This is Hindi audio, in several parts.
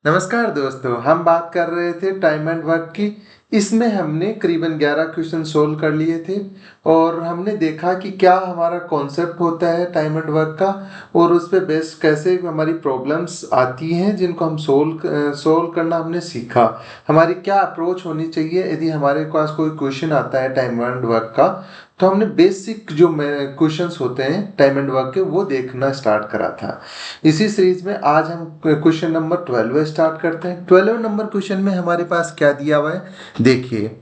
नमस्कार दोस्तों, हम बात कर रहे थे टाइम एंड वर्क की। इसमें हमने करीबन 11 क्वेश्चन सोल्व कर लिए थे और हमने देखा कि क्या हमारा कॉन्सेप्ट होता है टाइम एंड वर्क का और उस पे बेस कैसे हमारी प्रॉब्लम्स आती हैं जिनको हम सोल्व करना हमने सीखा। हमारी क्या अप्रोच होनी चाहिए यदि हमारे पास कोई क्वेश्चन आता है टाइम एंड वर्क का, तो हमने बेसिक जो क्वेश्चंस होते हैं टाइम एंड वर्क के वो देखना स्टार्ट करा था। इसी सीरीज में आज हम क्वेश्चन नंबर 12 स्टार्ट करते हैं। 12 नंबर क्वेश्चन में हमारे पास क्या दिया हुआ है, देखिए।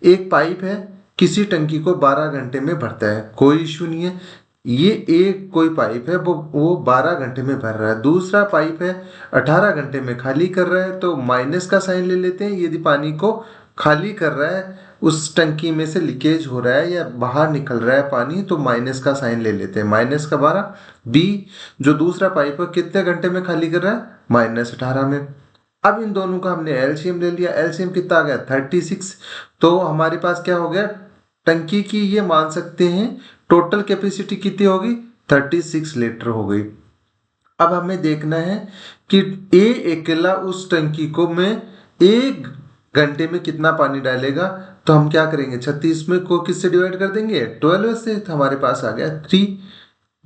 एक पाइप है, किसी टंकी को 12 घंटे में भरता है, कोई इशू नहीं है। ये एक कोई पाइप है, वो 12 घंटे में भर रहा है। दूसरा पाइप है, 18 घंटे में खाली कर रहा है। तो माइनस का साइन ले लेते हैं। यदि पानी को खाली कर रहा है, उस टंकी में से लीकेज हो रहा है या बाहर निकल रहा है पानी, तो माइनस का साइन ले लेते हैं। माइनस का 12। बी, जो दूसरा पाइप है, कितने घंटे में खाली कर रहा है, -18 में। अब इन दोनों का हमने एलसीएम ले लिया। एलसीएम कितना आ गया, 36। तो हमारे पास क्या हो गया, टंकी की ये मान सकते हैं टोटल कैपेसिटी कितनी होगी, 36 लीटर हो गई। अब हमें देखना है कि ए अकेला उस टंकी को में 1 घंटे में कितना पानी डालेगा। तो हम क्या करेंगे, 36 में को किससे डिवाइड कर देंगे, 12 से। तो हमारे पास आ गया 3।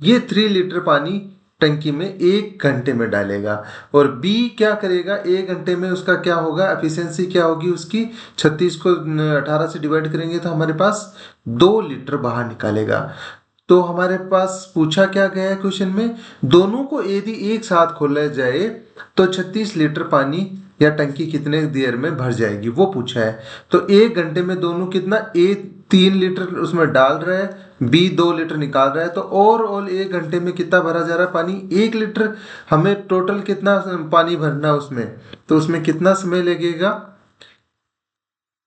ये 3 लीटर पानी टंकी में 1 घंटे में डालेगा। और बी क्या करेगा, 1 घंटे में उसका क्या होगा, एफिशिएंसी क्या होगी उसकी, 36 को 18 से डिवाइड करेंगे तो हमारे पास 2 लीटर बाहर निकालेगा। तो हमारे पास पूछा क्या गया है क्वेश्चन में, दोनों को यदि एक साथ खोला जाए तो 36 लीटर पानी या टंकी कितने देर में भर जाएगी, वो पूछा है। तो 1 घंटे में दोनों कितना, ए 3 लीटर उसमें डाल रहा है, बी 2 लीटर निकाल रहा है। तो ओवरऑल 1 घंटे में कितना भरा जा रहा है पानी, 1 लीटर। हमें टोटल कितना पानी भरना है उसमें, तो उसमें कितना समय लगेगा।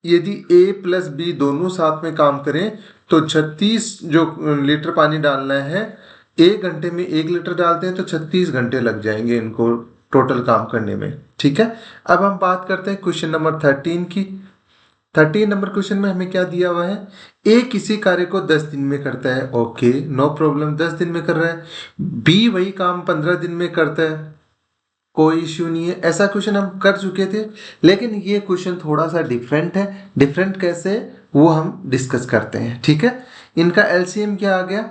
यदि ए प्लस बी दोनों साथ में काम करें तो 36 जो लीटर पानी डालना है, 1 घंटे में 1 लीटर डालते हैं तो 36 घंटे लग जाएंगे इनको टोटल काम करने में। ठीक है। अब हम बात करते हैं क्वेश्चन नंबर 13 की। 13 नंबर क्वेश्चन में हमें क्या दिया हुआ है, ए किसी कार्य को 10 दिन में करता है, ओके नो प्रॉब्लम, 10 दिन में कर रहा है। बी वही काम 15 दिन में करता है, कोई इश्यू नहीं है। ऐसा क्वेश्चन हम कर चुके थे, लेकिन ये क्वेश्चन थोड़ा सा डिफरेंट है। डिफरेंट कैसे, वो हम डिस्कस करते हैं। ठीक है। इनका एलसीएम क्या आ गया,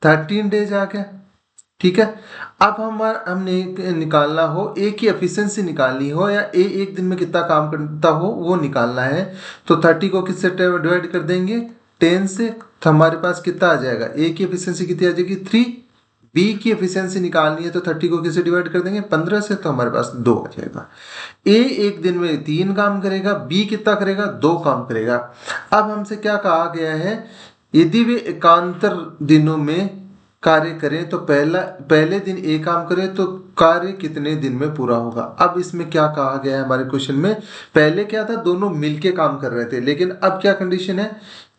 13 डेज आ गया। ठीक है। अब हमने निकालना हो, ए की एफिशिएंसी निकालनी हो या ए 1 दिन में कितना काम करता हो वो निकालना है। तो 30 को किससे डिवाइड कर देंगे, 10 से। तो हमारे पास कितना आ जाएगा, ए की एफिशिएंसी कितनी आ जाएगी, 3। बी की एफिशिएंसी निकालनी है तो 30 को किससे डिवाइड कर देंगे, 15 से। तो हमारे पास 2 आ जाएगा। ए 1 दिन में 3 काम करेगा, बी कितना करेगा, 2 काम करेगा। अब हमसे क्या कहा गया है, यदि वे एकांतर दिनों में कार्य करें तो पहले दिन ए काम करे तो कार्य कितने दिन में पूरा होगा। अब इसमें क्या कहा गया है हमारे क्वेश्चन में, पहले क्या था, दोनों मिलके काम कर रहे थे, लेकिन अब क्या कंडीशन है,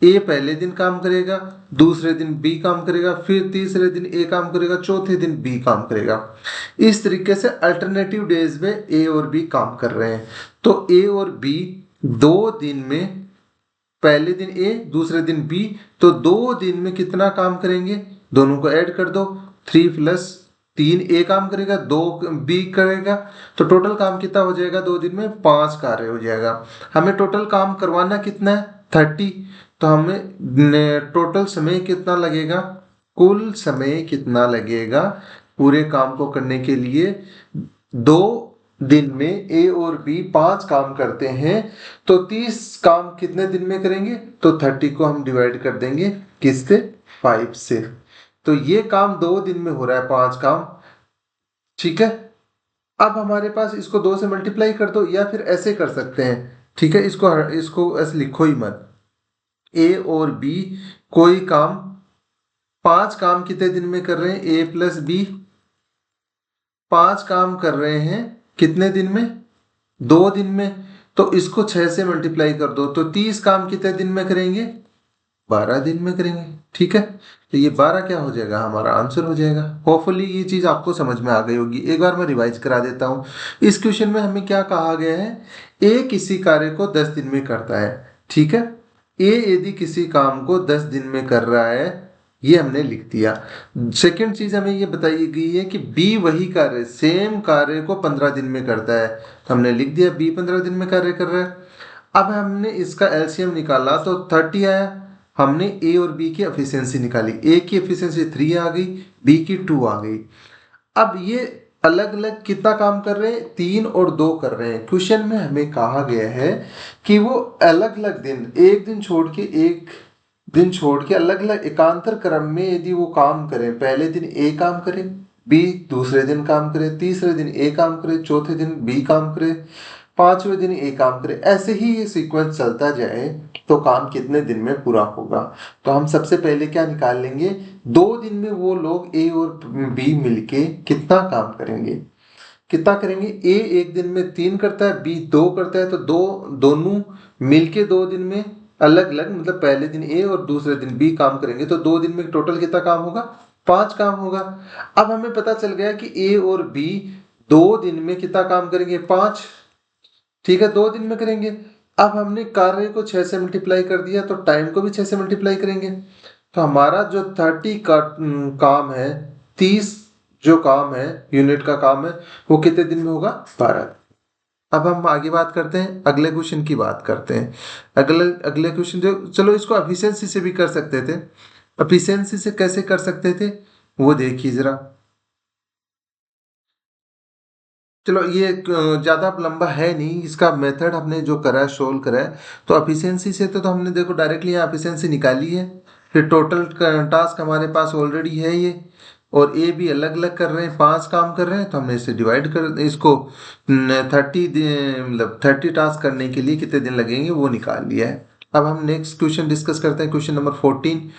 ए पहले दिन काम करेगा, दूसरे दिन बी काम करेगा, फिर तीसरे दिन ए काम करेगा, चौथे दिन बी काम करेगा। इस तरीके से अल्टरनेटिव डेज में ए और बी काम कर रहे हैं। तो ए और बी 2 दिन में, पहले दिन ए दूसरे दिन बी, तो 2 दिन में कितना काम करेंगे, दोनों को ऐड कर दो। 3 + 3 ए काम करेगा, 2 बी करेगा। तो टोटल काम कितना हो जाएगा, 2 दिन में 5 कार्य हो जाएगा। हमें टोटल काम करवाना कितना है, 30। तो हमें टोटल समय कितना लगेगा, कुल समय कितना लगेगा पूरे काम को करने के लिए। 2 दिन में ए और बी 5 काम करते हैं, तो 30 काम कितने दिन में करेंगे, तो 30 को हम डिवाइड कर देंगे किससे, 5 से। तो ये काम 2 दिन में हो रहा है, 5 काम। ठीक है। अब हमारे पास इसको 2 से मल्टीप्लाई कर दो, या फिर ऐसे कर सकते हैं। ठीक है, इसको ऐसे लिखो ही मत। ए और बी कोई काम 5 काम कितने दिन में कर रहे हैं, ए प्लस बी 5 काम कर रहे हैं कितने दिन में, 2 दिन में। तो इसको 6 से मल्टीप्लाई कर दो, तो 30 काम कितने दिन में करेंगे, 12 दिन में करेंगे। ठीक है। तो ये 12 क्या हो जाएगा, हमारा आंसर हो जाएगा। होपफुली ये चीज आपको समझ में आ गई होगी। एक बार मैं रिवाइज करा देता हूँ। इस क्वेश्चन में हमें क्या कहा गया है, ए किसी कार्य को 10 दिन में करता है। ठीक है। ए यदि किसी काम को 10 दिन में कर रहा है ये हमने लिख दिया। सेकंड चीज हमें ये बताई गई है कि बी वही कार्य, सेम कार्य को 15 दिन में करता है, तो हमने लिख दिया बी 15 दिन में कार्य कर रहा है। अब हमने इसका एलसीएम निकाला तो 30 आया। हमने ए और बी की एफिशिएंसी निकाली, ए की एफिशिएंसी 3 आ गई, बी की 2 आ गई। अब ये अलग अलग कितना काम कर रहे हैं, 3 और 2 कर रहे हैं। क्वेश्चन में हमें कहा गया है कि वो अलग अलग दिन, एक दिन छोड़ के अलग अलग एकांतर क्रम में यदि वो काम करें, पहले दिन ए काम करे, बी दूसरे दिन काम करे, तीसरे दिन ए काम करे, चौथे दिन बी काम करे, पांचवें दिन ए काम करे, ऐसे ही ये सीक्वेंस चलता जाए तो काम कितने दिन में पूरा होगा। तो हम सबसे पहले क्या निकाल लेंगे, 2 दिन में वो लोग ए और बी मिलके कितना काम करेंगे, कितना करेंगे। ए एक दिन में 3 करता है, बी 2 करता है, तो दोनों मिलके 2 दिन में अलग अलग, मतलब पहले दिन ए और दूसरे दिन बी काम करेंगे, तो 2 दिन में टोटल कितना काम होगा, 5 काम होगा। अब हमें पता चल गया कि ए और बी 2 दिन में कितना काम करेंगे, 5। ठीक है, 2 दिन में करेंगे। अब हमने कार्य को 6 से मल्टीप्लाई कर दिया, तो टाइम को भी 6 से मल्टीप्लाई करेंगे। तो हमारा जो 30 का काम है, 30 जो काम है, यूनिट का काम है, वो कितने दिन में होगा, 12। अब हम आगे बात करते हैं, अगले क्वेश्चन की बात करते हैं। अगले अगले क्वेश्चन जो, चलो इसको एफिशिएंसी से भी कर सकते थे। एफिशिएंसी से कैसे कर सकते थे वो देखिए जरा। चलो ये ज़्यादा लंबा है नहीं, इसका मेथड हमने जो करा है, सोल्व करा है। तो एफिशिएंसी से तो हमने देखो डायरेक्टली यहाँ एफिशिएंसी निकाली है। फिर टोटल टास्क हमारे पास ऑलरेडी है ये, और ए भी अलग अलग कर रहे हैं, 5 काम कर रहे हैं, तो हमने इसे डिवाइड कर, इसको 30 मतलब 30 टास्क करने के लिए कितने दिन लगेंगे वो निकाल लिया है। अब हम नेक्स्ट क्वेश्चन डिस्कस करते हैं, क्वेश्चन नंबर 14।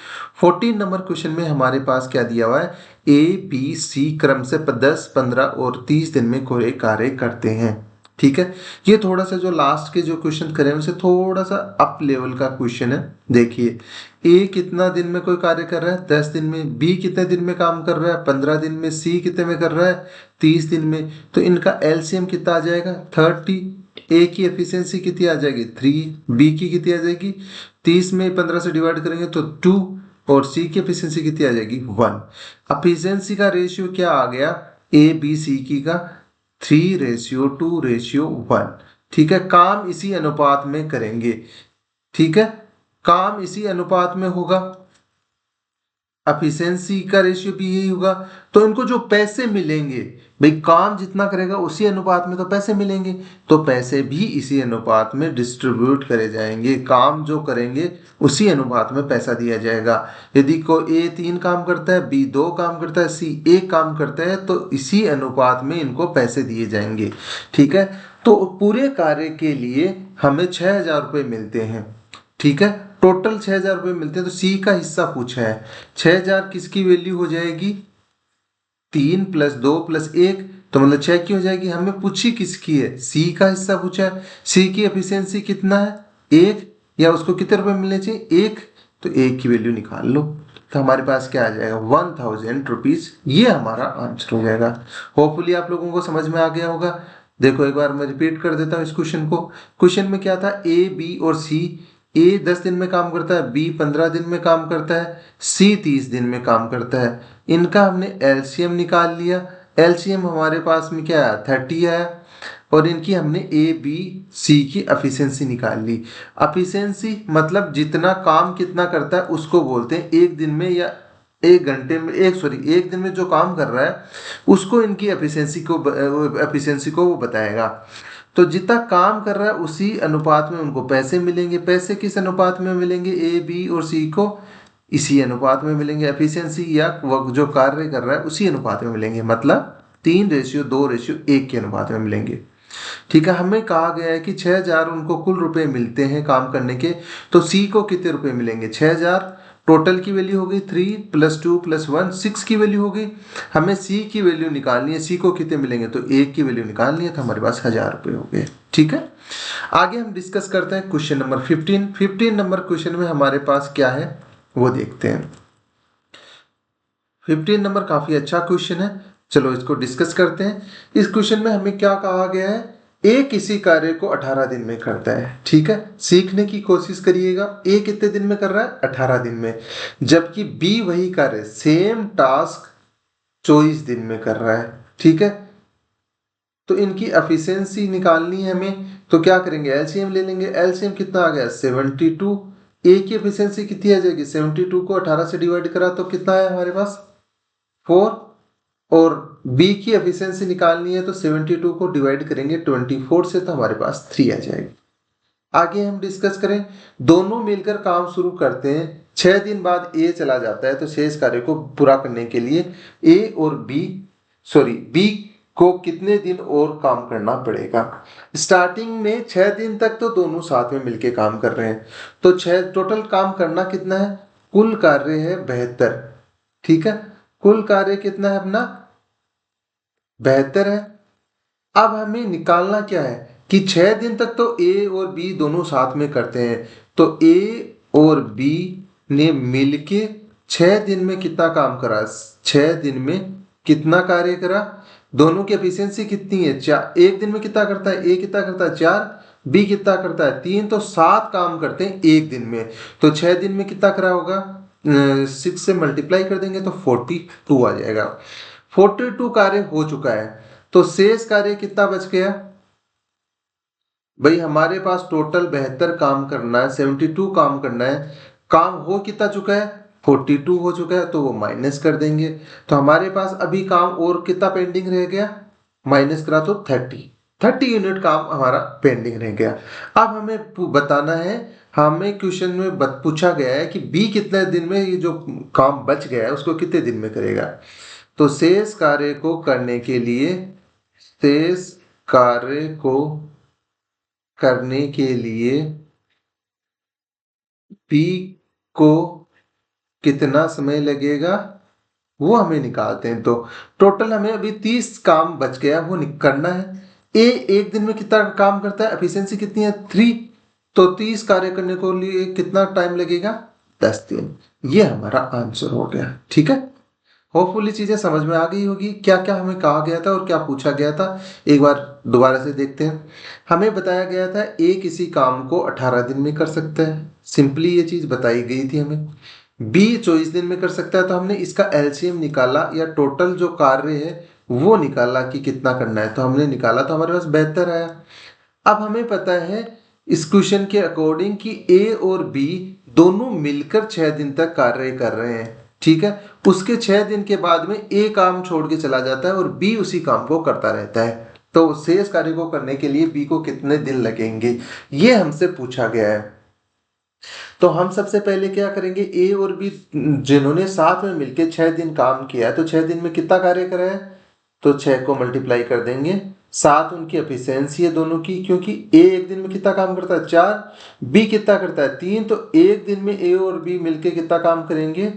14 नंबर क्वेश्चन में हमारे पास क्या दिया हुआ है, ए बी सी क्रम से 10, 15 और 30 दिन में कोई कार्य करते हैं। ठीक है, ये थोड़ा सा जो लास्ट के जो क्वेश्चन करें उनसे थोड़ा सा अप लेवल का क्वेश्चन है। देखिए, ए कितना दिन में कोई कार्य कर रहा है, 10 दिन में, बी कितने दिन में काम कर रहा है, 15 दिन में, सी कितने में कर रहा है, 30 दिन में। तो इनका एलसीएम कितना आ जाएगा, 30। ए की एफिशिएंसी कितनी आ जाएगी, 3, बी की कितनी आ जाएगी, 30 में 15 से डिवाइड करेंगे तो 2, और सी की एफिशिएंसी कितनी आ जाएगी, 1। एफिशिएंसी का रेशियो क्या आ गया, ए बी सी की का 3:2:1। ठीक है, काम इसी अनुपात में करेंगे। ठीक है, काम इसी अनुपात में होगा, एफिशिएंसी का रेशियो भी यही होगा। तो इनको जो पैसे मिलेंगे, भाई काम जितना करेगा उसी अनुपात में तो पैसे मिलेंगे, तो पैसे भी इसी अनुपात में डिस्ट्रीब्यूट करे जाएंगे। काम जो करेंगे उसी अनुपात में पैसा दिया जाएगा। यदि को ए 3 काम करता है, बी 2 काम करता है, सी 1 काम करता है, तो इसी अनुपात में इनको पैसे दिए जाएंगे। ठीक है, तो पूरे कार्य के लिए हमें 6,000 रुपये मिलते हैं। ठीक है, टोटल 6,000 रुपये मिलते हैं। तो सी का हिस्सा पूछा है, 6,000 किसकी वैल्यू हो जाएगी, 3 + 2 + 1, तो मतलब 6 की हो जाएगी। हमें पूछी किसकी है, सी का हिस्सा पूछा है। सी की एफिशिएंसी कितना है, 1, या उसको कितने रुपए मिलने चाहिए, 1, तो 1 की वैल्यू निकाल लो। तो हमारे पास क्या आ जाएगा, 1000 रुपीज। ये हमारा आंसर हो जाएगा। होपफुली आप लोगों को समझ में आ गया होगा। देखो एक बार मैं रिपीट कर देता हूँ इस क्वेश्चन को। क्वेश्चन में क्या था, ए बी और सी, ए 10 दिन में काम करता है, बी 15 दिन में काम करता है, सी 30 दिन में काम करता है। इनका हमने एलसीएम निकाल लिया। एलसीएम हमारे पास में क्या आया, 30 आया। और इनकी हमने ए बी सी की एफिशिएंसी निकाल ली। एफिशिएंसी मतलब जितना काम कितना करता है उसको बोलते हैं, एक दिन में या 1 घंटे में, एक दिन में जो काम कर रहा है उसको इनकी एफिशिएंसी को वो बताएगा। तो जितना काम कर रहा है उसी अनुपात में उनको पैसे मिलेंगे। पैसे किस अनुपात में मिलेंगे, ए बी और सी को इसी अनुपात में मिलेंगे। एफिशिएंसी या वह जो कार्य कर रहा है उसी अनुपात में मिलेंगे, मतलब 3:2:1 के अनुपात में मिलेंगे। ठीक है, हमें कहा गया है कि 6,000 उनको कुल रुपए मिलते हैं काम करने के, तो सी को कितने रुपए मिलेंगे, 6,000। टोटल की वैल्यू हो गई 3 + 2 + 1, 6 की वैल्यू हो गई। हमें सी की वैल्यू निकालनी है, सी को कितने मिलेंगे, तो 1 की वैल्यू निकालनी है, तो हमारे पास 1,000 रुपये हो गए। ठीक है, आगे हम डिस्कस करते हैं क्वेश्चन नंबर 15। 15 नंबर क्वेश्चन में हमारे पास क्या है वो देखते हैं। 15 नंबर काफी अच्छा क्वेश्चन है, चलो इसको डिस्कस करते हैं। इस क्वेश्चन में हमें क्या कहा गया है ए किसी कार्य को 18 दिन में करता है, ठीक है। सीखने की कोशिश करिएगा, ए कितने दिन में कर रहा है, 18 दिन में, जबकि बी वही कार्य सेम टास्क 24 दिन में कर रहा है, ठीक है। तो इनकी एफिशिएंसी निकालनी है हमें, तो क्या करेंगे, एलसीएम ले लेंगे। एलसीएम कितना आ गया 72। ए की एफिशिएंसी कितनी आ जाएगी, 72 को 18 से डिवाइड करा तो कितना है हमारे पास 4, और बी की एफिशिएंसी निकालनी है तो 72 को डिवाइड करेंगे 24 से तो हमारे पास 3 आ जाएगी। आगे हम डिस्कस करें, दोनों मिलकर काम शुरू करते हैं, 6 दिन बाद ए चला जाता है, तो शेष कार्य को पूरा करने के लिए बी को कितने दिन और काम करना पड़ेगा। स्टार्टिंग में 6 दिन तक तो दोनों साथ में मिलके काम कर रहे हैं, तो 6 टोटल काम करना कितना है, कुल कार्य है 72, ठीक है। कुल कार्य कितना है अपना 72 है। अब हमें निकालना क्या है कि 6 दिन तक तो ए और बी दोनों साथ में करते हैं, तो ए और बी ने मिलके 6 दिन में कितना काम करा, 6 दिन में कितना कार्य करा, दोनों की एफिशिएंसी कितनी है, एक दिन में कितना करता है, ए कितना करता है 4, बी कितना करता है 3, तो 7 काम करते हैं एक दिन में, तो 6 दिन में कितना करा होगा, 6 से मल्टीप्लाई कर देंगे तो 42 आ जाएगा। 42 कार्य हो चुका है, तो शेष कार्य कितना बच गया भाई, हमारे पास टोटल 72 काम करना है, 72 काम करना है, काम हो कितना चुका है 42 हो चुका है, तो वो माइनस कर देंगे, तो हमारे पास अभी काम और कितना पेंडिंग रह गया, माइनस करा तो 30 यूनिट काम हमारा पेंडिंग रह गया। अब हमें बताना है, हमें क्वेश्चन में पूछा गया है कि बी कितने दिन में ये जो काम बच गया है उसको कितने दिन में करेगा, तो शेष कार्य को करने के लिए, शेष कार्य को करने के लिए पी को कितना समय लगेगा वो हमें निकालते हैं। तो टोटल हमें अभी 30 काम बच गया, वो करना है। ए एक दिन में कितना काम करता है, एफिशिएंसी कितनी है 3, तो 30 कार्य करने को लिए कितना टाइम लगेगा 10 दिन। ये हमारा आंसर हो गया, ठीक है। होपफुली चीजें समझ में आ गई होगी, क्या क्या हमें कहा गया था और क्या पूछा गया था, एक बार दोबारा से देखते हैं। हमें बताया गया था ए किसी काम को 18 दिन में कर सकता है, सिंपली ये चीज बताई गई थी हमें। बी 24 दिन में कर सकता है, तो हमने इसका एलसीएम निकाला या टोटल जो कार्य है वो निकाला कि कितना करना है, तो हमने निकाला तो हमारे पास 72 आया। अब हमें पता है इस क्वेश्चन के अकॉर्डिंग कि ए और बी दोनों मिलकर 6 दिन तक कार्य कर रहे हैं, ठीक है। उसके 6 दिन के बाद में ए काम छोड़ के चला जाता है और बी उसी काम को करता रहता है, तो शेष कार्य को करने के लिए बी को कितने दिन लगेंगे ये हमसे पूछा गया है। तो हम सबसे पहले क्या करेंगे, ए और बी जिन्होंने साथ में मिलकर 6 दिन काम किया, तो 6 दिन में कितना कार्य करा है, तो 6 को मल्टीप्लाई कर देंगे, 7 उनकी एफिशिएंसी है दोनों की, क्योंकि ए एक दिन में कितना काम करता है 4, बी कितना करता है 3, तो एक दिन में ए और बी मिलके कितना काम करेंगे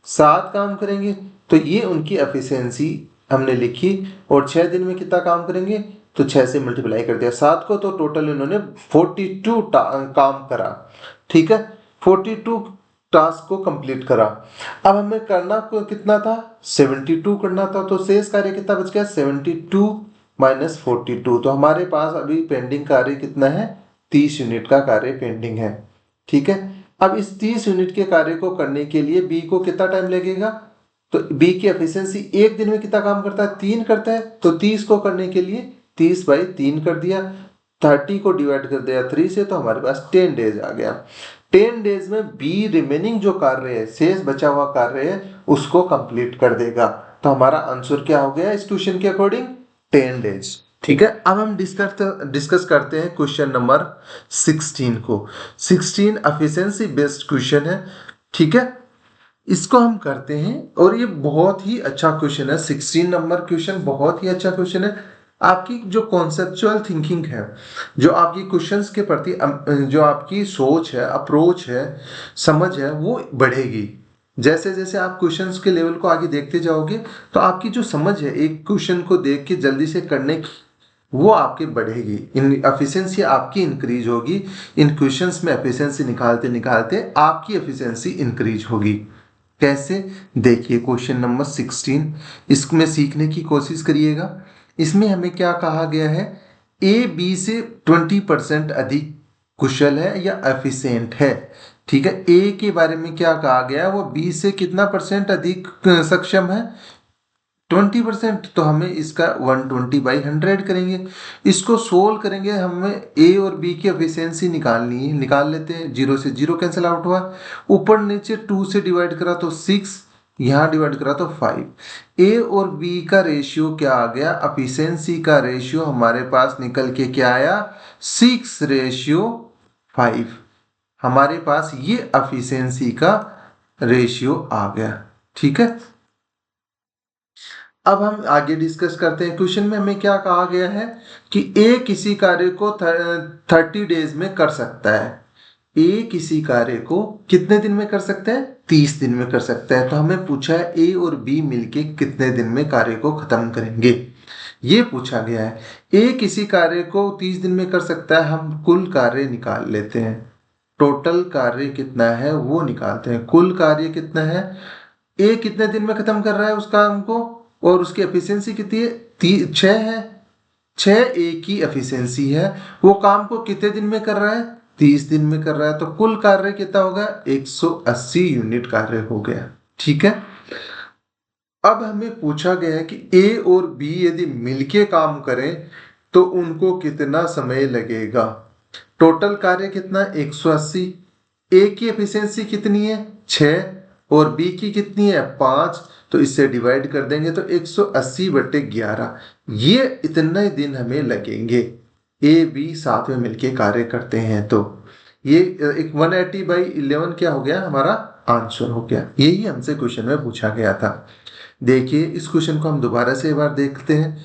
7 काम करेंगे, तो ये उनकी एफिशिएंसी हमने लिखी। और 6 दिन में कितना काम करेंगे, तो 6 से मल्टीप्लाई कर दिया 7 को, तो टोटल इन्होंने 42 काम करा, ठीक है, 42 टास्क को कंप्लीट करा। अब हमें करना को कितना था 72 करना था, तो शेष कार्य कितना बच गया 72 माइनस 42, तो हमारे पास अभी पेंडिंग कार्य कितना है 30 यूनिट का कार्य पेंडिंग है, ठीक है। अब इस 30 यूनिट के कार्य को करने के लिए बी को कितना टाइम लगेगा, तो बी की एफिशिएंसी एक दिन में कितना काम करता है 3 करता है, तो 30 को करने के लिए 30/3 कर दिया, 30 को डिवाइड कर दिया 3 से, तो हमारे पास 10 डेज आ गया। 10 डेज में बी रिमेनिंग जो कार्य है, शेष बचा हुआ कार्य है, उसको कंप्लीट कर देगा, तो हमारा आंसर क्या हो गया इस क्वेश्चन के अकॉर्डिंग 10 डेज, ठीक है। अब हम डिस्कस करते हैं क्वेश्चन नंबर 16 को। 16 एफिशिएंसी बेस्ड क्वेश्चन है, ठीक है। इसको हम करते हैं और ये बहुत ही अच्छा क्वेश्चन है, 16 नंबर क्वेश्चन बहुत ही अच्छा क्वेश्चन है। आपकी जो कॉन्सेप्चुअल थिंकिंग है, जो आपकी क्वेश्चंस के प्रति जो आपकी सोच है, अप्रोच है, समझ है, वो बढ़ेगी। जैसे जैसे आप क्वेश्चंस के लेवल को आगे देखते जाओगे, तो आपकी जो समझ है एक क्वेश्चन को देख के जल्दी से करने की, वो आपकी बढ़ेगी, इन एफिशिएंसी आपकी इंक्रीज होगी। इन क्वेश्चंस में एफिशिएंसी निकालते निकालते आपकी एफिशिएंसी इंक्रीज होगी। कैसे, देखिए क्वेश्चन नंबर 16, इसमें सीखने की कोशिश करिएगा। इसमें हमें क्या कहा गया है, ए बी से 20% अधिक कुशल है या एफिशिएंट है। ठीक है, ए के बारे में क्या कहा गया, वो बी से कितना परसेंट अधिक सक्षम है, 20%। तो हमें इसका 120/100 करेंगे, इसको सोल्व करेंगे, हमें ए और बी की एफिशिएंसी निकालनी है। निकाल लेते हैं, 0 से 0 कैंसिल आउट हुआ, ऊपर नीचे 2 से डिवाइड करा तो 6, यहाँ डिवाइड करा तो 5। ए और बी का रेशियो क्या आ गया, एफिशिएंसी का रेशियो हमारे पास निकल के क्या आया, 6:5। हमारे पास ये एफिशिएंसी का रेशियो आ गया। ठीक है, अब हम आगे डिस्कस करते हैं। क्वेश्चन में हमें क्या कहा गया है कि ए किसी कार्य को 30 डेज में कर सकता है। ए किसी कार्य को कितने दिन में कर सकता है, 30 दिन में कर सकता है। तो हमें पूछा है ए और बी मिलके कितने दिन में कार्य को खत्म करेंगे, ये पूछा गया है। ए किसी कार्य को 30 दिन में कर सकता है, हम कुल कार्य निकाल लेते हैं। टोटल कार्य कितना है वो निकालते हैं। कुल कार्य कितना है, ए कितने दिन में खत्म कर रहा है उस काम को, और उसकी एफिशिएंसी कितनी है, 6 है। 6 ए की एफिशिएंसी है, वो काम को कितने दिन में कर रहा है, 30 दिन में कर रहा है। तो कुल कार्य कितना होगा, 180 यूनिट कार्य हो गया। ठीक है, अब हमें पूछा गया है कि ए और बी यदि मिलके काम करें तो उनको कितना समय लगेगा। टोटल कार्य कितना, 180। ए की एफिशिएंसी कितनी है, 6, और बी की कितनी है, 5। तो इससे डिवाइड कर देंगे तो 180/11, ये इतने दिन हमें लगेंगे। ए बी साथ में मिलके कार्य करते हैं तो ये 180/11 क्या हो गया, हमारा आंसर हो गया। यही हमसे क्वेश्चन में पूछा गया था। देखिए इस क्वेश्चन को हम दोबारा से एक बार देखते हैं,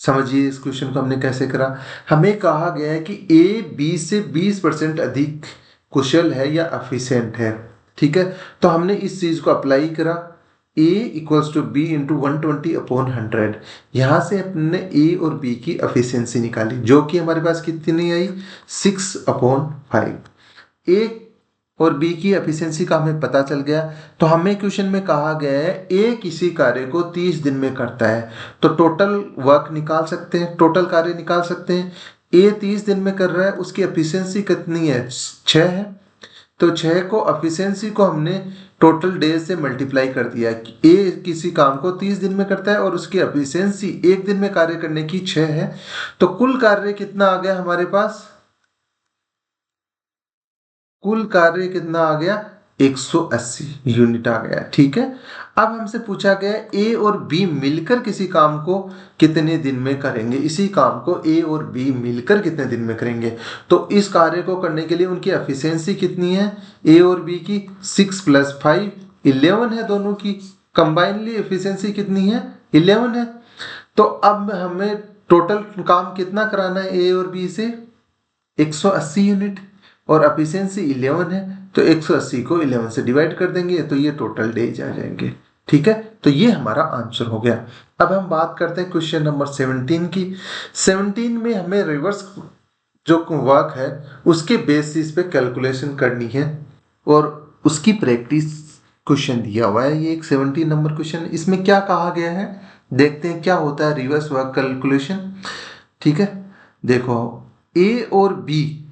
समझिए इस क्वेश्चन को हमने कैसे करा। हमें कहा गया है कि ए बी से 20% अधिक कुशल है या एफिशिएंट है। ठीक है, तो हमने इस चीज को अप्लाई करा, A = B × 120/100। यहाँ से हमने A और B की एफिशिएंसी निकाली, जो कि हमारे पास कितनी आई, 6/5। A और B की एफिशिएंसी का हमें पता चल गया। तो हमें क्वेश्चन में कहा गया है A किसी कार्य को 30 दिन में करता है, तो टोटल वर्क निकाल सकते हैं, टोटल कार्य निकाल सकते हैं। A 30 दिन में कर रहा है, उसकी एफिशिएंसी कितनी है, 6 है। तो 6 को एफिशिएंसी को हमने टोटल डेज से मल्टीप्लाई कर दिया। ए किसी काम को 30 दिन में करता है और उसकी एफिशिएंसी एक दिन में कार्य करने की 6 है। तो कुल कार्य कितना आ गया हमारे पास, कुल कार्य कितना आ गया, 180 यूनिट आ गया। ठीक है, अब हमसे पूछा गया ए और बी मिलकर किसी काम को कितने दिन में करेंगे। इसी काम को ए और बी मिलकर कितने दिन में करेंगे, तो इस कार्य को करने के लिए उनकी एफिशिएंसी कितनी है, ए और बी की 6 + 5 11 है। दोनों की कंबाइनली एफिशिएंसी कितनी है, 11 है। तो अब हमें टोटल काम कितना कराना है ए और बी से, 180 यूनिट, और एफिशिएंसी 11 है। तो 180 को 11 से डिवाइड कर देंगे तो ये टोटल डेज आ जाएंगे। ठीक है, तो ये हमारा आंसर हो गया। अब हम बात करते हैं क्वेश्चन नंबर 17 की। 17 में हमें रिवर्स जो वर्क है उसके बेसिस पे कैलकुलेशन करनी है, और उसकी प्रैक्टिस क्वेश्चन दिया हुआ है। ये एक 17 नंबर क्वेश्चन, इसमें क्या कहा गया है, देखते हैं क्या होता है रिवर्स वर्क कैलकुलेशन। ठीक है, देखो ए और बी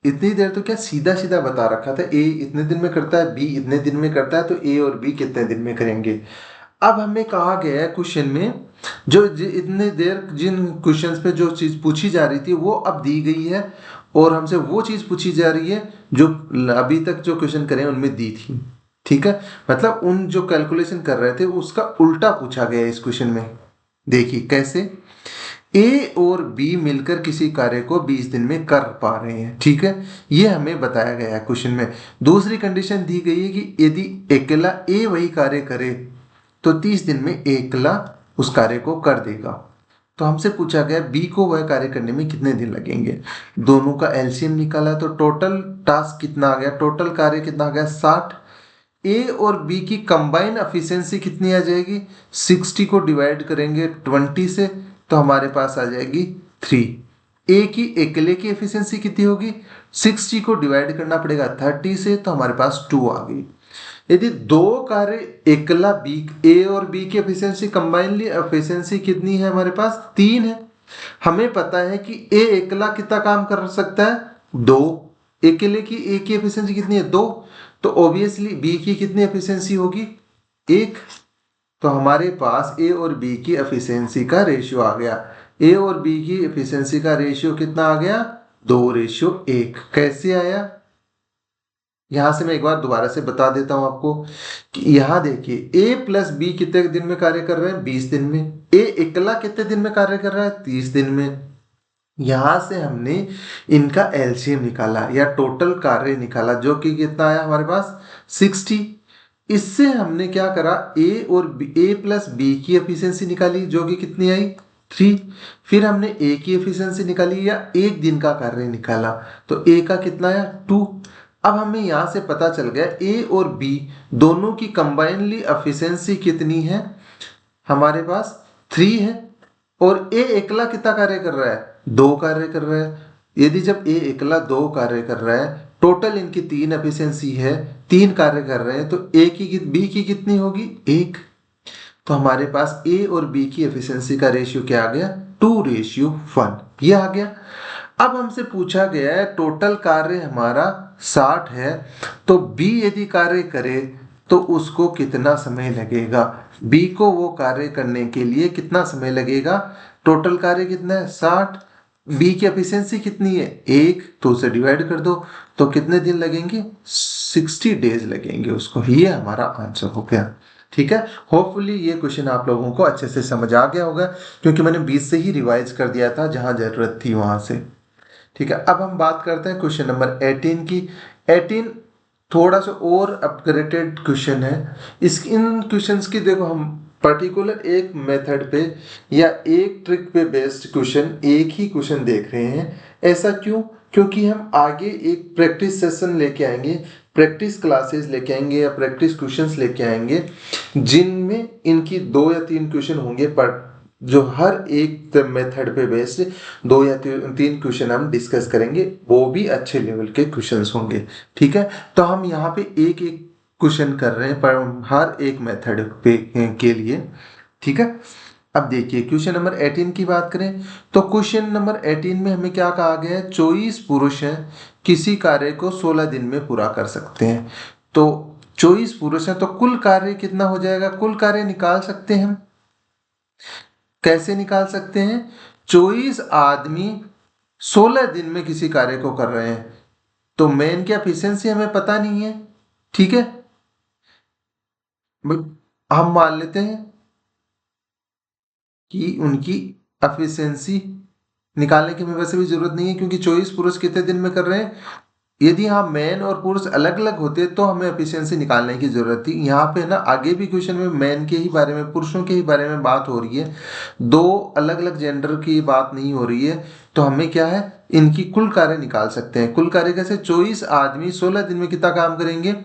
इतनी देर तो क्या सीधा सीधा बता रखा था, ए इतने दिन में करता है, बी इतने दिन में करता है, तो ए और बी कितने दिन में करेंगे। अब हमें कहा गया है क्वेश्चन में जो इतने देर जिन क्वेश्चंस पे जो चीज पूछी जा रही थी वो अब दी गई है, और हमसे वो चीज पूछी जा रही है जो अभी तक जो क्वेश्चन करे उनमें दी थी। ठीक है, मतलब उन जो कैलकुलेशन कर रहे थे उसका उल्टा पूछा गया है इस क्वेश्चन में। देखिए कैसे, ए और बी मिलकर किसी कार्य को 20 दिन में कर पा रहे हैं। ठीक है, ये हमें बताया गया है क्वेश्चन में। दूसरी कंडीशन दी गई है कि यदि अकेला ए वही कार्य करे तो 30 दिन में अकेला उस कार्य को कर देगा। तो हमसे पूछा गया बी को वह कार्य करने में कितने दिन लगेंगे। दोनों का एलसीएम निकाला तो टोटल टास्क कितना आ गया, टोटल कार्य कितना आ गया, 60। ए और बी की कंबाइन एफिशिएंसी कितनी आ जाएगी, 60 को डिवाइड करेंगे 20 से तो हमारे पास आ जाएगी 3। ए की अकेले की एफिशिएंसी कितनी होगी, 60 को डिवाइड करना पड़ेगा 30 से तो हमारे पास 2 आ गई। यदि दो कार्य अकेला बी, ए और बी की एफिशिएंसी कंबाइनली एफिशिएंसी कितनी है हमारे पास, 3 है। हमें पता है कि ए अकेला कितना काम कर सकता है, 2। अकेले की ए की एफिशिएंसी कितनी है, 2। तो ऑब्वियसली बी की कितनी एफिशिएंसी होगी, 1। तो हमारे पास ए और बी की एफिशिएंसी का रेशियो आ गया। ए और बी की एफिशिएंसी का रेशियो कितना आ गया, 2:1। कैसे आया, यहां से मैं एक बार दोबारा से बता देता हूं आपको कि यहां देखिए ए प्लस बी कितने दिन में कार्य कर रहे हैं, 20 दिन में। ए अकेला कितने दिन में कार्य कर रहा है, 30 दिन में। यहां से हमने इनका एलसीएम निकाला या टोटल कार्य निकाला, जो कि कितना आया हमारे पास, 60। इससे हमने क्या करा, ए और ए प्लस बी की एफिशिएंसी निकाली, जो कि कितनी आई, 3। फिर हमने ए की एफिशिएंसी निकाली या एक दिन का कार्य निकाला, तो ए का कितना आया, 2। अब हमें यहां से पता चल गया ए और बी दोनों की कंबाइनली एफिशिएंसी कितनी है, हमारे पास 3 है। और ए अकेला कितना कार्य कर रहा है, 2 कार्य कर रहा है। यदि जब ए अकेला 2 कार्य कर रहा है, टोटल इनकी 3 एफिशिएंसी है, 3 कार्य कर रहे हैं, तो ए की बी की कितनी होगी, 1। तो हमारे पास ए और बी की एफिशिएंसी का रेशियो क्या आ गया, 2:1 ये आ गया। अब हमसे पूछा गया है टोटल कार्य हमारा 60 है, तो बी यदि कार्य करे तो उसको कितना समय लगेगा, बी को वो कार्य करने के लिए कितना समय लगेगा। टोटल कार्य कितना है, 60। बी की एफिशिएंसी कितनी है, 1, तो उसे डिवाइड कर दो, तो कितने दिन लगेंगे, 60 डेज लगेंगे उसको। ये हमारा आंसर हो गया। ठीक है, होपफुली ये क्वेश्चन आप लोगों को अच्छे से समझ आ गया होगा, क्योंकि मैंने 20 से ही रिवाइज कर दिया था जहां जरूरत थी वहां से। ठीक है, अब हम बात करते हैं क्वेश्चन नंबर 18 की। 18 थोड़ा सा और अपग्रेडेड क्वेश्चन है। इस इन क्वेश्चंस की देखो, हम पर्टिकुलर एक मेथड पे या एक ट्रिक पे बेस्ड क्वेश्चन, एक ही क्वेश्चन देख रहे हैं। ऐसा क्यों, क्योंकि हम आगे एक प्रैक्टिस सेशन लेके आएंगे, प्रैक्टिस क्लासेस लेके आएंगे या प्रैक्टिस क्वेश्चंस लेके आएंगे, जिनमें इनकी 2 या 3 क्वेश्चन होंगे पर जो हर एक मेथड पे बेस्ड 2 या 3 क्वेश्चन हम डिस्कस करेंगे, वो भी अच्छे लेवल के क्वेश्चंस होंगे। ठीक है, तो हम यहाँ पे एक एक क्वेश्चन कर रहे हैं पर हर एक मेथड पे के लिए। ठीक है, अब देखिए क्वेश्चन नंबर 18 की बात करें, तो क्वेश्चन नंबर 18 में हमें क्या कहा गया है, 24 पुरुष हैं, किसी कार्य को 16 दिन में पूरा कर सकते हैं। तो 24 पुरुष हैं, तो कुल कार्य कितना हो जाएगा, कुल कार्य निकाल सकते हैं हम। कैसे निकाल सकते हैं, 24 आदमी 16 दिन में किसी कार्य को कर रहे हैं, तो मेन की एफिशिएंसी हमें पता नहीं है। ठीक है, हम मान लेते हैं कि उनकी एफिशिएंसी निकालने की हमें वैसे भी जरूरत नहीं है, क्योंकि 24 पुरुष कितने दिन में कर रहे हैं। यदि हाँ मैन और पुरुष अलग अलग होते तो हमें एफिशिएंसी निकालने की जरूरत थी। यहाँ पे ना आगे भी क्वेश्चन में मैन के ही बारे में, पुरुषों के ही बारे में बात हो रही है, दो अलग अलग जेंडर की बात नहीं हो रही है। तो हमें क्या है, इनकी कुल कार्य निकाल सकते हैं। कुल कार्य कैसे, 24 आदमी 16 दिन में कितना काम करेंगे,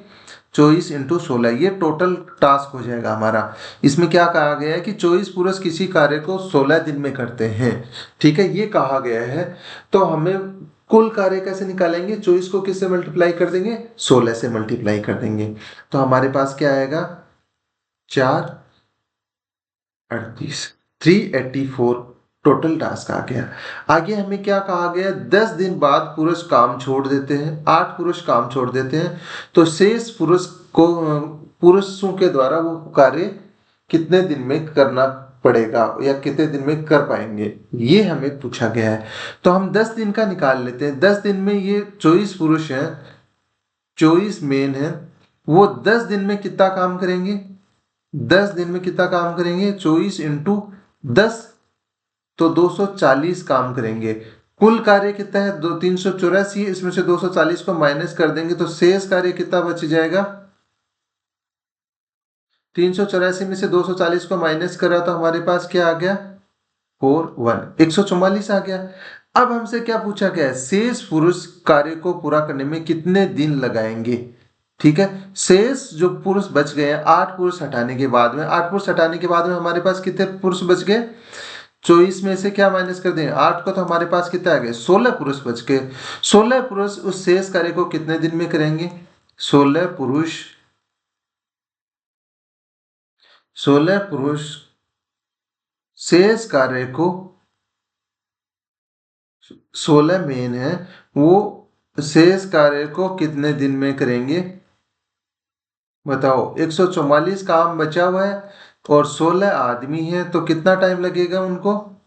24 × 16, ये टोटल टास्क हो जाएगा हमारा। इसमें क्या कहा गया है कि 24 पुरुष किसी कार्य को 16 दिन में करते हैं। ठीक है, ये कहा गया है। तो हमें कुल कार्य कैसे निकालेंगे, 24 को किससे मल्टीप्लाई कर देंगे, 16 से मल्टीप्लाई कर देंगे। तो हमारे पास क्या आएगा, 4×38, 384 टोटल टास्क आ गया। आगे हमें क्या कहा गया, 10 दिन बाद पुरुष काम छोड़ देते हैं, 8 पुरुष काम छोड़ देते हैं, तो शेष पुरुष को पुरुषों के द्वारा वो कार्य कितने दिन में करना पड़ेगा या कितने दिन में कर पाएंगे, ये हमें पूछा गया है। तो हम 10 दिन का निकाल लेते हैं। 10 दिन में ये 24 पुरुष हैं, 24 मेन है, वो 10 दिन में कितना काम करेंगे, 10 दिन में कितना काम करेंगे, 24 × 10, तो 240 काम करेंगे। कुल कार्य कितना है, 384, इसमें से 240 को माइनस कर देंगे तो शेष कार्य कितना बच जाएगा, 384 में से 240 को माइनस करा तो हमारे पास क्या आ गया, 144 आ गया। अब हमसे क्या पूछा गया है, शेष पुरुष कार्य को पूरा करने में कितने दिन लगाएंगे। ठीक है, शेष जो पुरुष बच गए हैं, 8 पुरुष हटाने के बाद में, 8 पुरुष हटाने के बाद में हमारे पास कितने पुरुष बच गए, 24 में से क्या माइनस कर दें 8 को, तो हमारे पास कितने आ गए, 16 पुरुष बच गए। 16 पुरुष उस शेष कार्य को कितने दिन में करेंगे, 16 पुरुष 16 पुरुष शेष कार्य को 16 मेन है, वो शेष कार्य को कितने दिन में करेंगे बताओ। 144 काम बचा हुआ है और 16 आदमी हैं, तो कितना टाइम लगेगा उनको,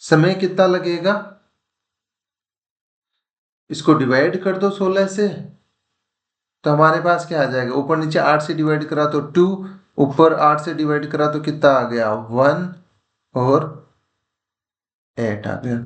समय कितना लगेगा। इसको डिवाइड कर दो 16 से, तो हमारे पास क्या आ जाएगा, ऊपर नीचे 8 से डिवाइड करा तो 2, ऊपर 8 से डिवाइड करा तो कितना आ गया 1 और 8 आ गया।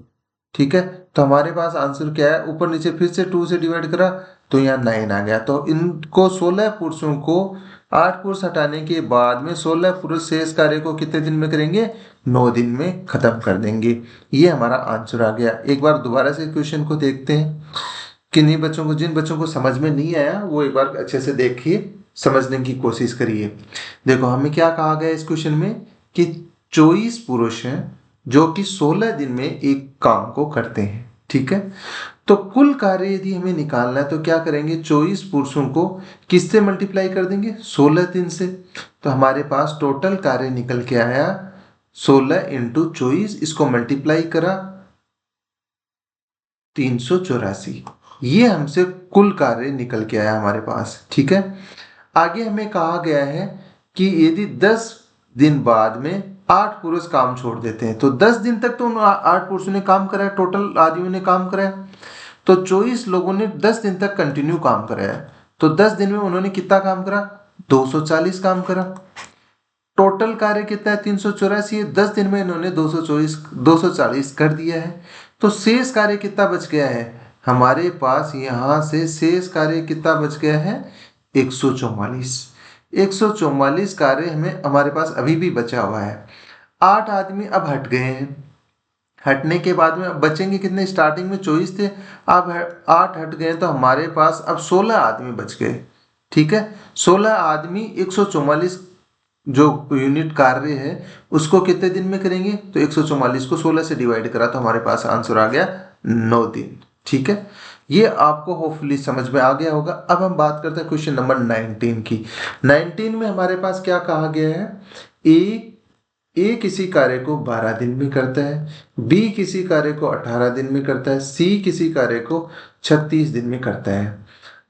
ठीक है, तो हमारे पास आंसर क्या है, ऊपर नीचे फिर से 2 से डिवाइड करा तो यहाँ 9 आ गया। तो इनको 16 पुरुषों को 8 पुरुष हटाने के बाद में 16 पुरुष शेष कार्य को कितने दिन में करेंगे, 9 दिन में खत्म कर देंगे। ये हमारा आंसर आ गया। एक बार दोबारा से क्वेश्चन को देखते हैं, किन्हीं बच्चों को, जिन बच्चों को समझ में नहीं आया वो एक बार अच्छे से देखिए, समझने की कोशिश करिए। देखो हमें क्या कहा गया इस क्वेश्चन में कि 24 पुरुष हैं जो कि 16 दिन में एक काम को करते हैं। ठीक है, तो कुल कार्य यदि हमें निकालना है तो क्या करेंगे, 24 पुरुषों को किससे मल्टीप्लाई कर देंगे, 16 दिन से। तो हमारे पास टोटल कार्य निकल के आया 16 इंटू 24, इसको मल्टीप्लाई करा 384। ये हमसे कुल कार्य निकल के आया हमारे पास। ठीक है, आगे हमें कहा गया है कि यदि 10 दिन बाद में 8 पुरुष काम छोड़ देते हैं, तो 10 दिन तक तो उन 8 पुरुषों ने काम करा है, टोटल आदमियों ने काम करा है, तो 24 लोगों ने 10 दिन तक कंटिन्यू काम करा है। तो 10 दिन में उन्होंने कितना काम करा, 240 काम करा। टोटल कार्य कितना है, 384 है, 10 दिन में इन्होंने 240 कर दिया है। तो शेष कार्य कितना बच गया है हमारे पास, यहाँ से शेष कार्य कितना बच गया है, 144। 144 कार्य हमें हमारे पास अभी भी बचा हुआ है। 8 आदमी अब हट गए हैं, हटने के बाद में अब बचेंगे कितने, स्टार्टिंग में 24 थे, अब 8 हट गए तो हमारे पास अब 16 आदमी बच गए। ठीक है, 16 आदमी 144 जो यूनिट कार्य है उसको कितने दिन में करेंगे, तो 144 को 16 से डिवाइड करा तो हमारे पास आंसर आ गया 9 दिन। ठीक है, ये आपको होपफुली समझ में आ गया होगा। अब हम बात करते हैं क्वेश्चन नंबर 19 की। 19 में हमारे पास क्या कहा गया है, ए किसी कार्य को 12 दिन में करता है, बी किसी कार्य को 18 दिन में करता है, सी किसी कार्य को 36 दिन में करता है।